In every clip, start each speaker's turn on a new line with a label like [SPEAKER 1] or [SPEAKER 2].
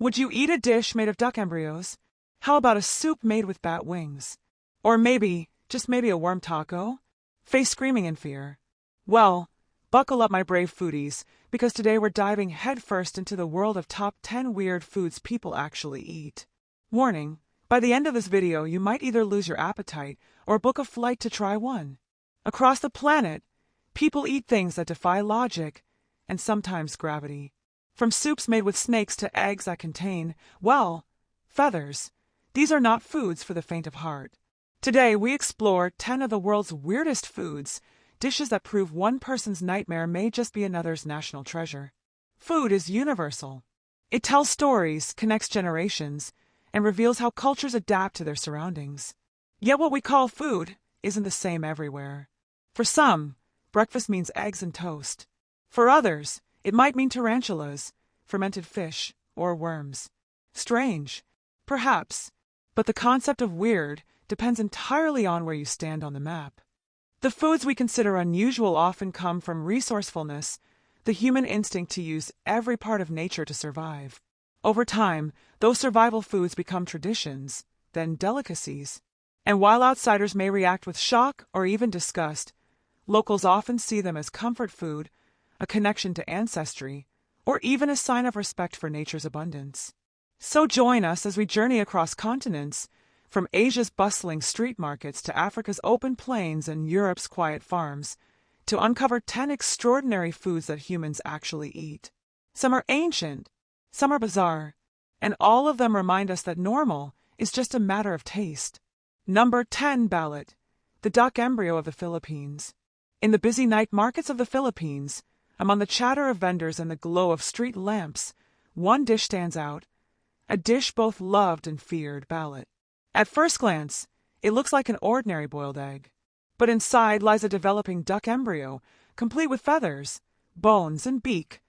[SPEAKER 1] Would you eat a dish made of duck embryos? How about a soup made with bat wings? Or maybe, just maybe a worm taco? Face screaming in fear. Well, buckle up, my brave foodies, because today we're diving headfirst into the world of top 10 weird foods people actually eat. Warning, by the end of this video you might either lose your appetite or book a flight to try one. Across the planet, people eat things that defy logic and sometimes gravity. From soups made with snakes to eggs that contain, well, feathers. These are not foods for the faint of heart. Today we explore 10 of the world's weirdest foods, dishes that prove one person's nightmare may just be another's national treasure. Food is universal. It tells stories, connects generations, and reveals how cultures adapt to their surroundings. Yet what we call food isn't the same everywhere. For some, breakfast means eggs and toast. For others, it might mean tarantulas, fermented fish, or worms. Strange, perhaps, but the concept of weird depends entirely on where you stand on the map. The foods we consider unusual often come from resourcefulness, the human instinct to use every part of nature to survive. Over time, those survival foods become traditions, then delicacies. And while outsiders may react with shock or even disgust, locals often see them as comfort food, a connection to ancestry, or even a sign of respect for nature's abundance. So join us as we journey across continents, from Asia's bustling street markets to Africa's open plains and Europe's quiet farms, to uncover 10 extraordinary foods that humans actually eat. Some are ancient, some are bizarre, and all of them remind us that normal is just a matter of taste. Number 10. Balut, the duck embryo of the Philippines. In the busy night markets of the Philippines, among the chatter of vendors and the glow of street lamps, one dish stands out, a dish both loved and feared, balut. At first glance, it looks like an ordinary boiled egg, but inside lies a developing duck embryo, complete with feathers, bones, and beak,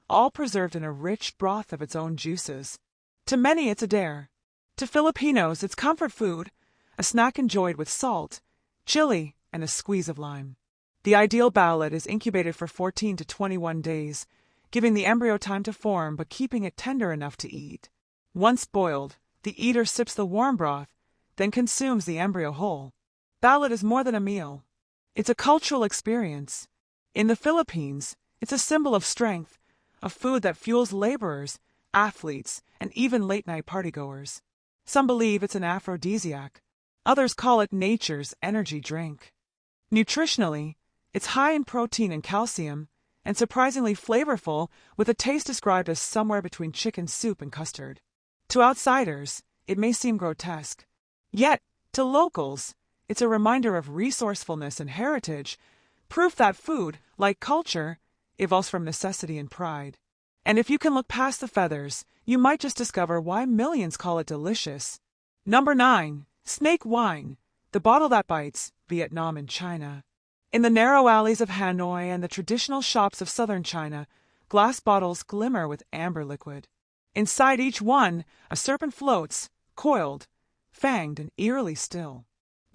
[SPEAKER 1] all preserved in a rich broth of its own juices. To many it's a dare. To Filipinos it's comfort food, a snack enjoyed with salt, chili, and a squeeze of lime. The ideal balut is incubated for 14 to 21 days, giving the embryo time to form but keeping it tender enough to eat. Once boiled, the eater sips the warm broth, then consumes the embryo whole. Balut is more than a meal. It's a cultural experience. In the Philippines, it's a symbol of strength, a food that fuels laborers, athletes, and even late-night partygoers. Some believe it's an aphrodisiac. Others call it nature's energy drink. Nutritionally, it's high in protein and calcium, and surprisingly flavorful, with a taste described as somewhere between chicken soup and custard. To outsiders, it may seem grotesque. Yet, to locals, it's a reminder of resourcefulness and heritage, proof that food, like culture, evolves from necessity and pride. And if you can look past the feathers, you might just discover why millions call it delicious. Number 9. Snake wine, the bottle that bites, Vietnam and China. In the narrow alleys of Hanoi and the traditional shops of southern China, glass bottles glimmer with amber liquid. Inside each one, a serpent floats, coiled, fanged, and eerily still.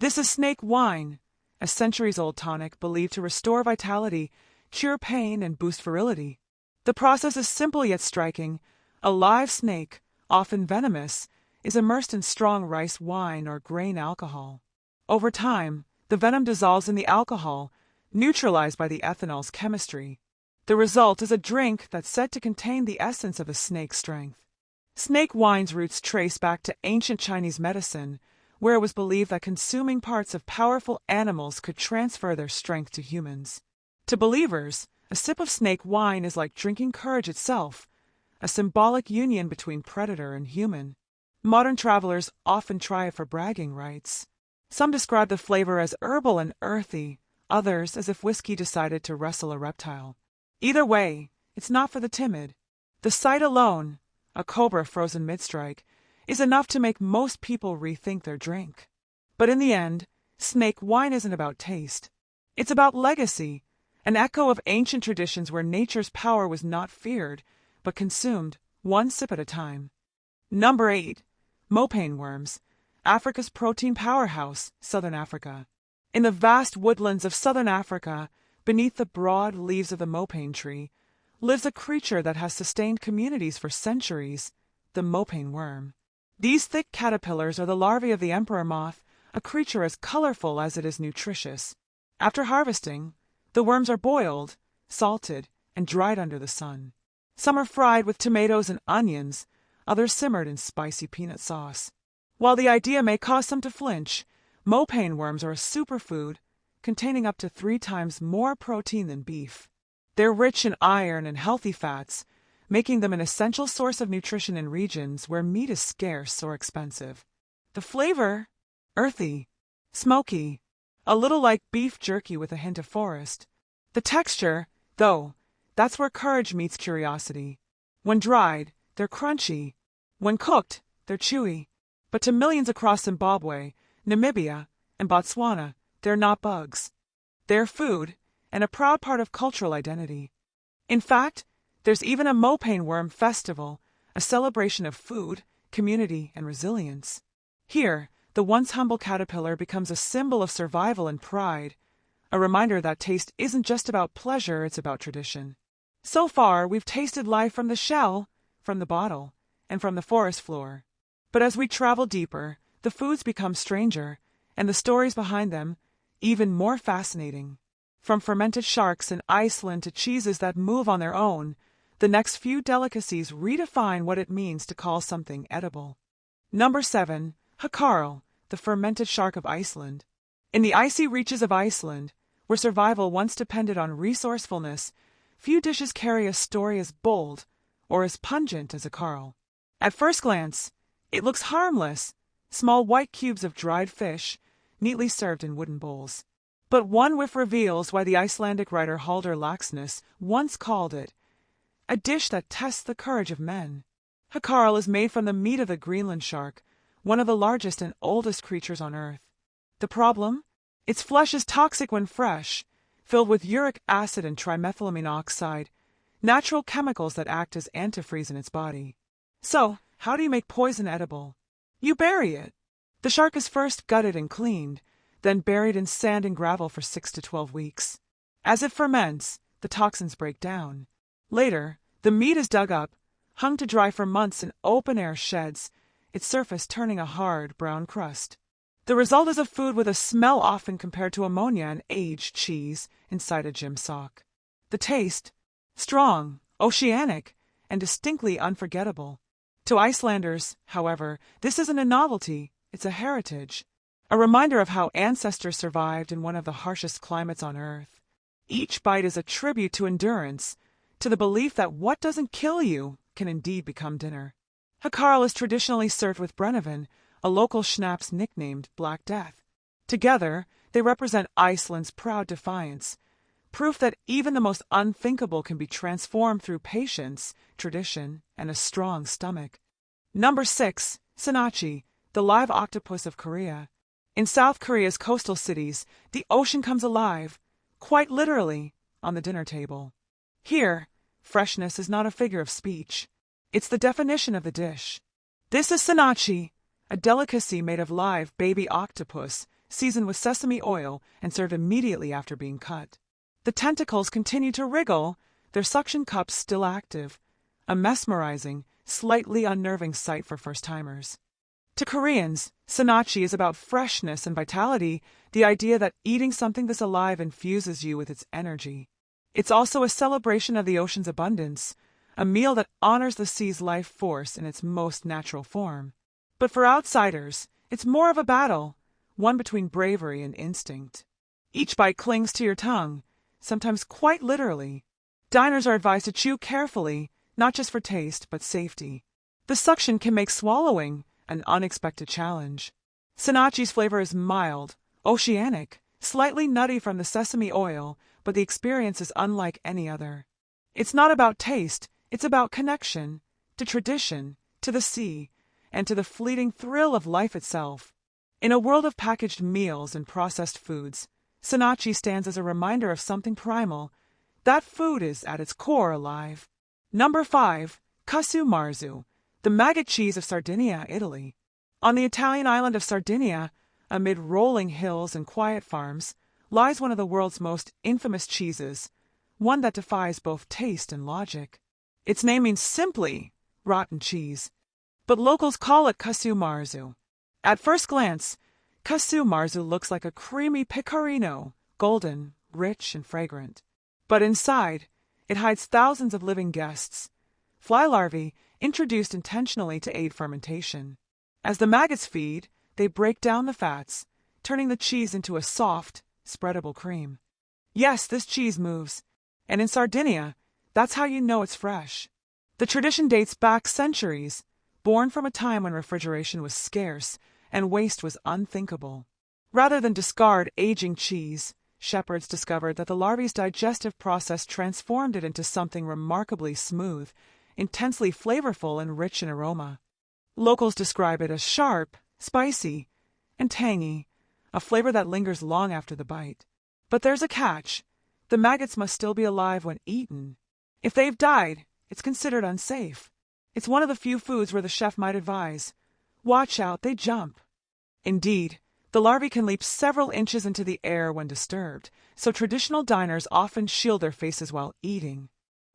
[SPEAKER 1] This is snake wine, a centuries-old tonic believed to restore vitality, cure pain, and boost virility. The process is simple yet striking. A live snake, often venomous, is immersed in strong rice wine or grain alcohol. Over time, the venom dissolves in the alcohol, neutralized by the ethanol's chemistry. The result is a drink that's said to contain the essence of a snake's strength. Snake wine's roots trace back to ancient Chinese medicine, where it was believed that consuming parts of powerful animals could transfer their strength to humans. To believers, a sip of snake wine is like drinking courage itself, a symbolic union between predator and human. Modern travelers often try it for bragging rights. Some describe the flavor as herbal and earthy, others as if whiskey decided to wrestle a reptile. Either way, it's not for the timid. The sight alone, a cobra frozen mid-strike, is enough to make most people rethink their drink. But in the end, snake wine isn't about taste. It's about legacy, an echo of ancient traditions where nature's power was not feared, but consumed, one sip at a time. Number 8. Mopane worms, Africa's protein powerhouse, Southern Africa. In the vast woodlands of Southern Africa, beneath the broad leaves of the mopane tree, lives a creature that has sustained communities for centuries, the mopane worm. These thick caterpillars are the larvae of the emperor moth, a creature as colorful as it is nutritious. After harvesting, the worms are boiled, salted, and dried under the sun. Some are fried with tomatoes and onions, others simmered in spicy peanut sauce. While the idea may cause some to flinch, mopane worms are a superfood containing up to 3 times more protein than beef. They're rich in iron and healthy fats, making them an essential source of nutrition in regions where meat is scarce or expensive. The flavor? Earthy, smoky, a little like beef jerky with a hint of forest. The texture, though, that's where courage meets curiosity. When dried, they're crunchy. When cooked, they're chewy. But to millions across Zimbabwe, Namibia, and Botswana, they're not bugs. They're food, and a proud part of cultural identity. In fact, there's even a mopane worm festival, a celebration of food, community, and resilience. Here, the once humble caterpillar becomes a symbol of survival and pride, a reminder that taste isn't just about pleasure, it's about tradition. So far, we've tasted life from the shell, from the bottle, and from the forest floor. But as we travel deeper, the foods become stranger, and the stories behind them even more fascinating. From fermented sharks in Iceland to cheeses that move on their own, the next few delicacies redefine what it means to call something edible. Number 7. Hakarl, the fermented shark of Iceland. In the icy reaches of Iceland, where survival once depended on resourcefulness, few dishes carry a story as bold or as pungent as hakarl. At first glance, it looks harmless, small white cubes of dried fish, neatly served in wooden bowls. But one whiff reveals why the Icelandic writer Halldór Laxness once called it a dish that tests the courage of men. Hakarl is made from the meat of the Greenland shark, one of the largest and oldest creatures on Earth. The problem? Its flesh is toxic when fresh, filled with uric acid and trimethylamine oxide, natural chemicals that act as antifreeze in its body. So, how do you make poison edible? You bury it. The shark is first gutted and cleaned, then buried in sand and gravel for 6 to 12 weeks. As it ferments, the toxins break down. Later, the meat is dug up, hung to dry for months in open-air sheds, its surface turning a hard, brown crust. The result is a food with a smell often compared to ammonia and aged cheese inside a gym sock. The taste? Strong, oceanic, and distinctly unforgettable. To Icelanders, however, this isn't a novelty, it's a heritage. A reminder of how ancestors survived in one of the harshest climates on Earth. Each bite is a tribute to endurance, to the belief that what doesn't kill you can indeed become dinner. Hakarl is traditionally served with Brennivin, a local schnapps nicknamed Black Death. Together, they represent Iceland's proud defiance, proof that even the most unthinkable can be transformed through patience, tradition, and a strong stomach. Number 6. Sinachi, the live octopus of Korea. In South Korea's coastal cities, the ocean comes alive, quite literally, on the dinner table. Here, freshness is not a figure of speech. It's the definition of the dish. This is sinachi, a delicacy made of live baby octopus, seasoned with sesame oil and served immediately after being cut. The tentacles continue to wriggle, their suction cups still active, a mesmerizing, slightly unnerving sight for first-timers. To Koreans, sinachi is about freshness and vitality, the idea that eating something this alive infuses you with its energy. It's also a celebration of the ocean's abundance, a meal that honors the sea's life force in its most natural form. But for outsiders, it's more of a battle, one between bravery and instinct. Each bite clings to your tongue, sometimes quite literally. Diners are advised to chew carefully, not just for taste, but safety. The suction can make swallowing an unexpected challenge. Sinachi's flavor is mild, oceanic, slightly nutty from the sesame oil, but the experience is unlike any other. It's not about taste, it's about connection, to tradition, to the sea, and to the fleeting thrill of life itself. In a world of packaged meals and processed foods, sinachi stands as a reminder of something primal. That food is, at its core, alive. Number 5. Casu marzu, the maggot cheese of Sardinia, Italy. On the Italian island of Sardinia, amid rolling hills and quiet farms, lies one of the world's most infamous cheeses, one that defies both taste and logic. Its name means simply rotten cheese. but locals call it casu marzu. At first glance, casu marzu looks like a creamy pecorino, golden, rich, and fragrant. But inside, it hides thousands of living guests, fly larvae introduced intentionally to aid fermentation. As the maggots feed, they break down the fats, turning the cheese into a soft, spreadable cream. Yes, this cheese moves, and in Sardinia, that's how you know it's fresh. The tradition dates back centuries, born from a time when refrigeration was scarce and waste was unthinkable. Rather than discard aging cheese, shepherds discovered that the larvae's digestive process transformed it into something remarkably smooth, intensely flavorful, and rich in aroma. Locals describe it as sharp, spicy, and tangy, a flavor that lingers long after the bite. But there's a catch. The maggots must still be alive when eaten. If they've died, it's considered unsafe. It's one of the few foods where the chef might advise, watch out, they jump. Indeed, the larvae can leap several inches into the air when disturbed, so traditional diners often shield their faces while eating.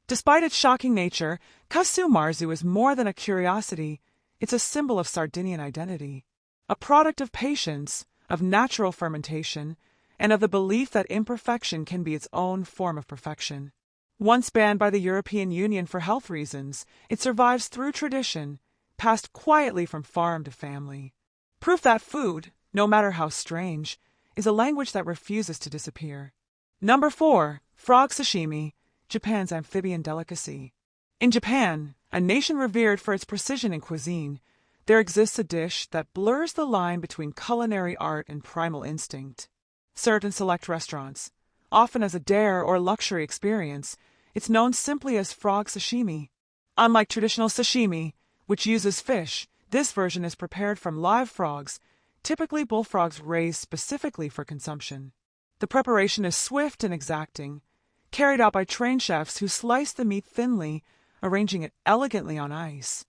[SPEAKER 1] Despite its shocking nature, casu marzu is more than a curiosity. It's a symbol of Sardinian identity, a product of patience, of natural fermentation, and of the belief that imperfection can be its own form of perfection. Once banned by the European Union for health reasons, it survives through tradition, passed quietly from farm to family. Proof that food, no matter how strange, is a language that refuses to disappear. Number 4. Frog sashimi, Japan's amphibian delicacy. In Japan, a nation revered for its precision in cuisine, there exists a dish that blurs the line between culinary art and primal instinct. Served in select restaurants, often as a dare or luxury experience, it's known simply as frog sashimi. Unlike traditional sashimi, which uses fish, this version is prepared from live frogs, typically bullfrogs raised specifically for consumption. The preparation is swift and exacting, carried out by trained chefs who slice the meat thinly, arranging it elegantly on ice.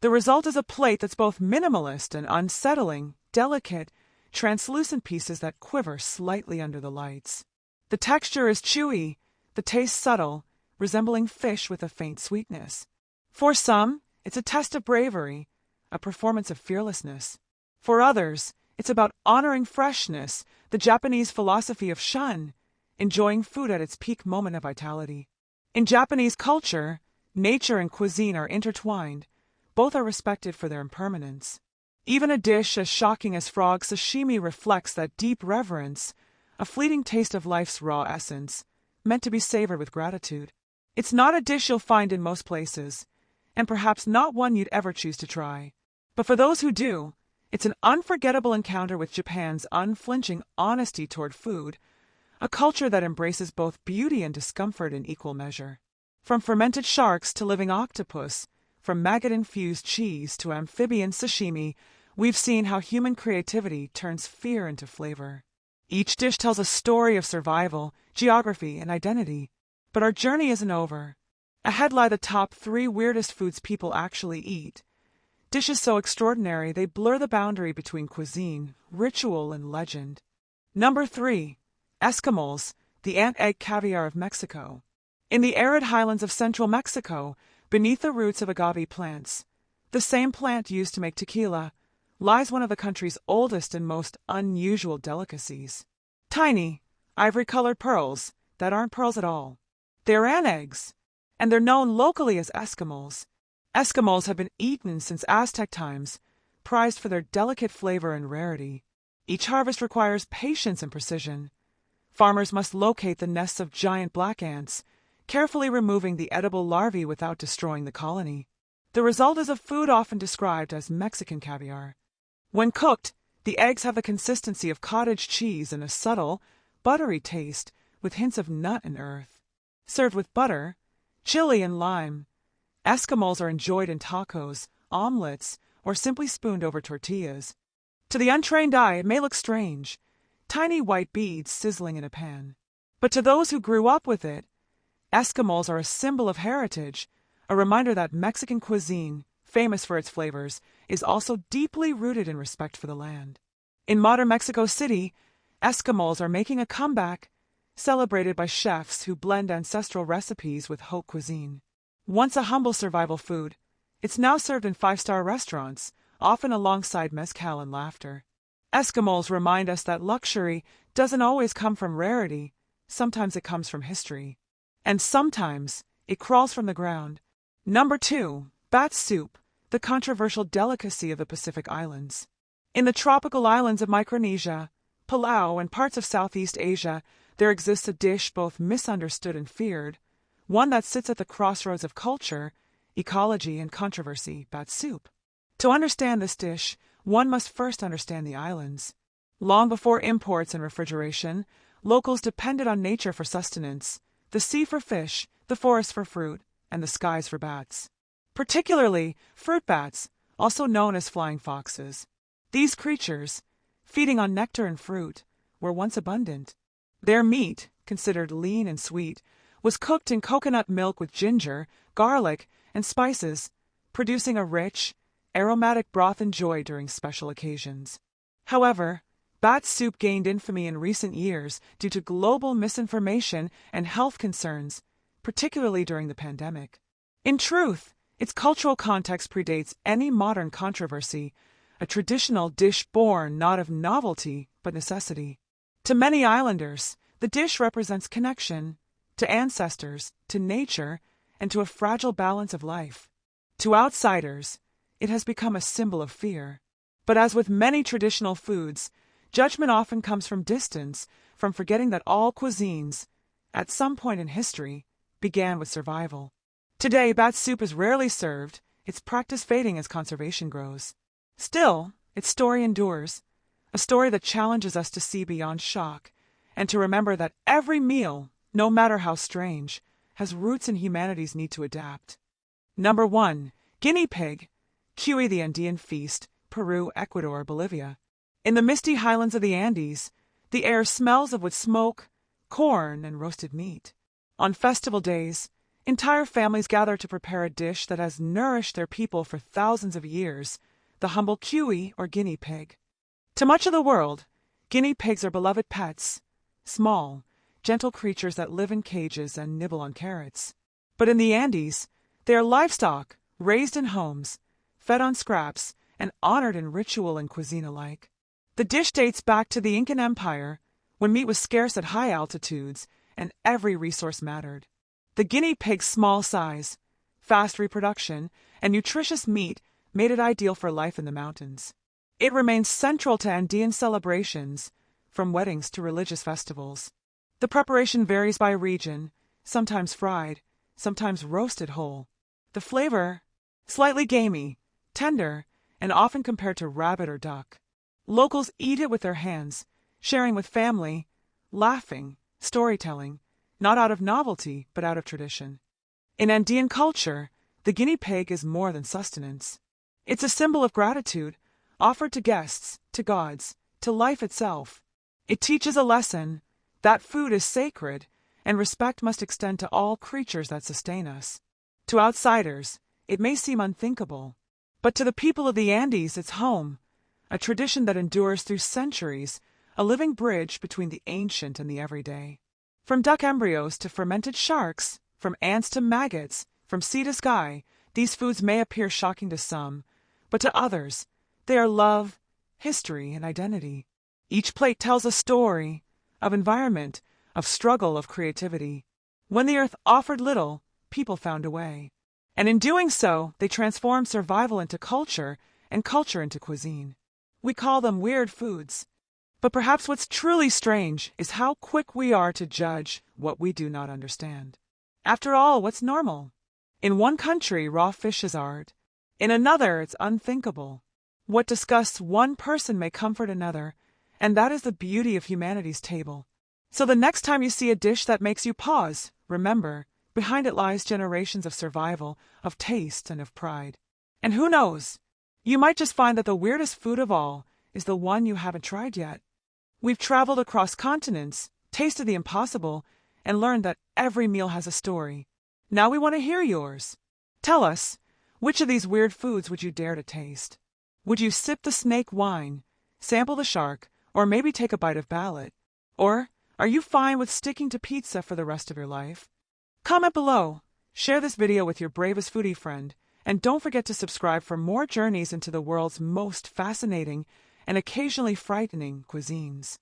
[SPEAKER 1] The result is a plate that's both minimalist and unsettling, delicate, translucent pieces that quiver slightly under the lights. The texture is chewy, the taste subtle, resembling fish with a faint sweetness. For some, it's a test of bravery, a performance of fearlessness. For others, it's about honoring freshness, the Japanese philosophy of shun, enjoying food at its peak moment of vitality. In Japanese culture, nature and cuisine are intertwined. Both are respected for their impermanence. Even a dish as shocking as frog sashimi reflects that deep reverence, a fleeting taste of life's raw essence, meant to be savored with gratitude. It's not a dish you'll find in most places, and perhaps not one you'd ever choose to try. But for those who do, it's an unforgettable encounter with Japan's unflinching honesty toward food, a culture that embraces both beauty and discomfort in equal measure. From fermented sharks to living octopus, from maggot-infused cheese to amphibian sashimi, we've seen how human creativity turns fear into flavor. Each dish tells a story of survival, geography, and identity. But our journey isn't over. Ahead lie the top 3 weirdest foods people actually eat. Dishes so extraordinary they blur the boundary between cuisine, ritual, and legend. Number 3. Eskimos, the ant egg caviar of Mexico. In the arid highlands of central Mexico, beneath the roots of agave plants, the same plant used to make tequila, lies one of the country's oldest and most unusual delicacies. Tiny, ivory-colored pearls that aren't pearls at all. They're ant eggs, and they're known locally as Eskimos. Eskimos have been eaten since Aztec times, prized for their delicate flavor and rarity. Each harvest requires patience and precision. Farmers must locate the nests of giant black ants, carefully removing the edible larvae without destroying the colony. The result is a food often described as Mexican caviar. When cooked, the eggs have the consistency of cottage cheese and a subtle, buttery taste with hints of nut and earth. Served with butter, chili, and lime, Eskimos are enjoyed in tacos, omelets, or simply spooned over tortillas. To the untrained eye, it may look strange, tiny white beads sizzling in a pan. But to those who grew up with it, Eskimos are a symbol of heritage, a reminder that Mexican cuisine, famous for its flavors, is also deeply rooted in respect for the land. In modern Mexico City, Eskimos are making a comeback, celebrated by chefs who blend ancestral recipes with haute cuisine. Once a humble survival food, It's now served in five-star restaurants, often alongside mezcal and laughter. Eskimos remind us that luxury doesn't always come from rarity, sometimes it comes from history. And sometimes it crawls from the ground. Number 2. Bat soup, the controversial delicacy of the Pacific Islands. In the tropical islands of Micronesia, Palau, and parts of Southeast Asia, there exists a dish both misunderstood and feared, one that sits at the crossroads of culture, ecology, and controversy: bat soup. To understand this dish, one must first understand the islands. Long before imports and refrigeration, locals depended on nature for sustenance, the sea for fish, the forest for fruit, and the skies for bats. Particularly fruit bats, also known as flying foxes. These creatures, feeding on nectar and fruit, were once abundant. Their meat, considered lean and sweet, was cooked in coconut milk with ginger, garlic, and spices, producing a rich, aromatic broth enjoyed during special occasions. However, bat soup gained infamy in recent years due to global misinformation and health concerns, particularly during the pandemic. In truth, its cultural context predates any modern controversy, a traditional dish born not of novelty but necessity. To many islanders, the dish represents connection to ancestors, to nature, and to a fragile balance of life. To outsiders, it has become a symbol of fear. But as with many traditional foods, judgment often comes from distance, from forgetting that all cuisines, at some point in history, began with survival. Today, bat soup is rarely served, its practice fading as conservation grows. Still, its story endures, a story that challenges us to see beyond shock, and to remember that every meal, no matter how strange, has roots in humanity's need to adapt. Number 1. Guinea pig, Cuy the Andean feast, Peru, Ecuador, Bolivia. In the misty highlands of the Andes, the air smells of wood smoke, corn, and roasted meat. On festival days, entire families gather to prepare a dish that has nourished their people for thousands of years, the humble cuy or guinea pig. To much of the world, guinea pigs are beloved pets, small, gentle creatures that live in cages and nibble on carrots. But in the Andes, they are livestock, raised in homes, fed on scraps, and honored in ritual and cuisine alike. The dish dates back to the Incan Empire, when meat was scarce at high altitudes and every resource mattered. The guinea pig's small size, fast reproduction, and nutritious meat made it ideal for life in the mountains. It remains central to Andean celebrations, from weddings to religious festivals. The preparation varies by region, sometimes fried, sometimes roasted whole. The flavor, slightly gamey, tender, and often compared to rabbit or duck. Locals eat it with their hands, sharing with family, laughing, storytelling, not out of novelty, but out of tradition. In Andean culture, the guinea pig is more than sustenance. It's a symbol of gratitude, offered to guests, to gods, to life itself. It teaches a lesson that food is sacred, and respect must extend to all creatures that sustain us. To outsiders, it may seem unthinkable, but to the people of the Andes, it's home, a tradition that endures through centuries, a living bridge between the ancient and the everyday. From duck embryos to fermented sharks, from ants to maggots, from sea to sky, these foods may appear shocking to some, but to others, they are love, history, and identity. Each plate tells a story of environment, of struggle, of creativity. When the earth offered little, people found a way. And in doing so, they transformed survival into culture and culture into cuisine. We call them weird foods. But perhaps what's truly strange is how quick we are to judge what we do not understand. After all, what's normal? In one country, raw fish is art. In another, it's unthinkable. What disgusts one person may comfort another, and that is the beauty of humanity's table. So the next time you see a dish that makes you pause, remember, behind it lies generations of survival, of taste, and of pride. And who knows? You might just find that the weirdest food of all is the one you haven't tried yet. We've traveled across continents, tasted the impossible, and learned that every meal has a story. Now we want to hear yours. Tell us, which of these weird foods would you dare to taste? Would you sip the snake wine, sample the shark, or maybe take a bite of ballot? Or are you fine with sticking to pizza for the rest of your life? Comment below, share this video with your bravest foodie friend, And don't forget to subscribe for more journeys into the world's most fascinating and occasionally frightening cuisines.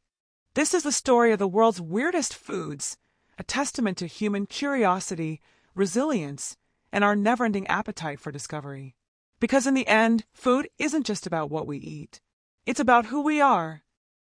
[SPEAKER 1] This is the story of the world's weirdest foods, a testament to human curiosity, resilience, and our never-ending appetite for discovery. Because in the end, food isn't just about what we eat. It's about who we are